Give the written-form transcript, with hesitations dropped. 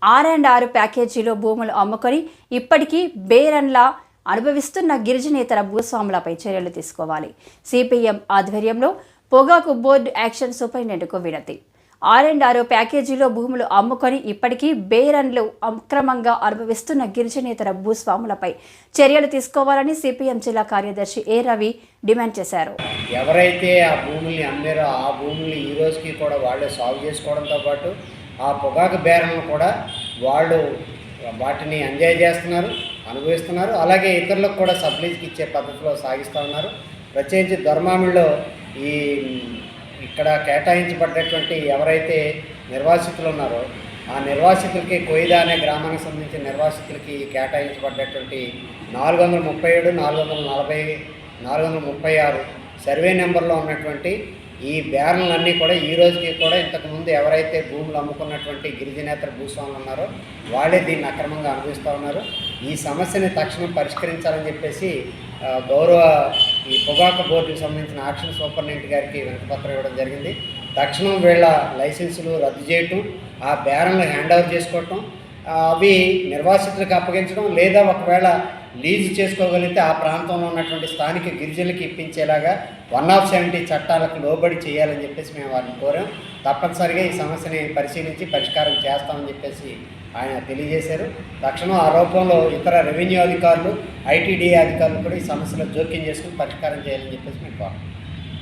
R&R ప్యాకేజీలో భూములు అమ్ముకొని ఇప్పటికీ బేరన్లా అనుభవిస్తున్న గిరిజనేతర భూస్వాములపై చర్యలు తీసుకోవాలి. సిపిఎం ఆధ్వర్యంలో పొగాకు బోర్డు యాక్షన్ సూపరింటెండెంట్కు వినతి. R&R ప్యాకేజీలో భూములు అమ్ముకొని ఇప్పటికీ బేరన్లు అక్రమంగా అనుభవిస్తున్న గిరిజనేతర భూస్వాములపై చర్యలు తీసుకోవాలని సిపిఎం జిల్లా కార్యదర్శి ఏ రవి డిమాండ్ చేశారు. ఎవరైతే ఆ భూముల్ని అమ్మారో ఆ భూముల్ని ఈ రోజుకి కూడా వాళ్ళే సాగు చేసుకోవడంతో పాటు ఆ పొగాకు బేరలను కూడా వాళ్ళు వాటిని ఎంజాయ్ చేస్తున్నారు, అనుభవిస్తున్నారు. అలాగే ఇతరులకు కూడా సబ్లీజ్కి ఇచ్చే పద్ధతిలో సాగిస్తూ ఉన్నారు. ప్రత్యేకించి దొర్మామిడిలో ఇక్కడ కేటాయించబడ్డటువంటి ఎవరైతే నిర్వాసితులు ఉన్నారో ఆ నిర్వాసితులకి కొయిదా అనే గ్రామానికి సంబంధించిన నిర్వాసితులకి కేటాయించబడ్డటువంటి 437, 440, 436 సర్వే నెంబర్లో ఉన్నటువంటి ఈ బేరన్లన్నీ కూడా ఈ రోజుకి కూడా ఇంతకుముందు ఎవరైతే భూములు అమ్ముకున్నటువంటి గిరిజనేతర భూస్వాములు ఉన్నారో వాళ్ళే దీన్ని అక్రమంగా అనుభవిస్తూ ఉన్నారు. ఈ సమస్యని తక్షణం పరిష్కరించాలని చెప్పేసి గౌరవ ఈ పొగాకు బోర్డుకి సంబంధించిన యాక్షన్ సూపరింటెండెంట్ గారికి వినతిపత్రం ఇవ్వడం జరిగింది. తక్షణం వీళ్ళ లైసెన్సులు రద్దు చేయటం, ఆ బేరన్లు హ్యాండ్ ఓవర్ చేసుకోవటం, అవి నిర్వాసితులకు అప్పగించడం, లేదా ఒకవేళ లీజు చేసుకోగలిగితే ఆ ప్రాంతంలో ఉన్నటువంటి స్థానిక గిరిజనులకు ఇప్పించేలాగా 170 చట్టాలకు లోబడి చేయాలని చెప్పేసి మేము వారిని కోరాం. తప్పనిసరిగా ఈ సమస్యని పరిశీలించి పరిష్కారం చేస్తామని చెప్పేసి ఆయన తెలియజేశారు. తక్షణం ఆ రూపంలో ఇతర రెవెన్యూ అధికారులు, ఐటీడీఏ అధికారులు కూడా ఈ సమస్యలో జోక్యం చేసుకుని పరిష్కారం చేయాలని చెప్పేసి మేము కోరాం.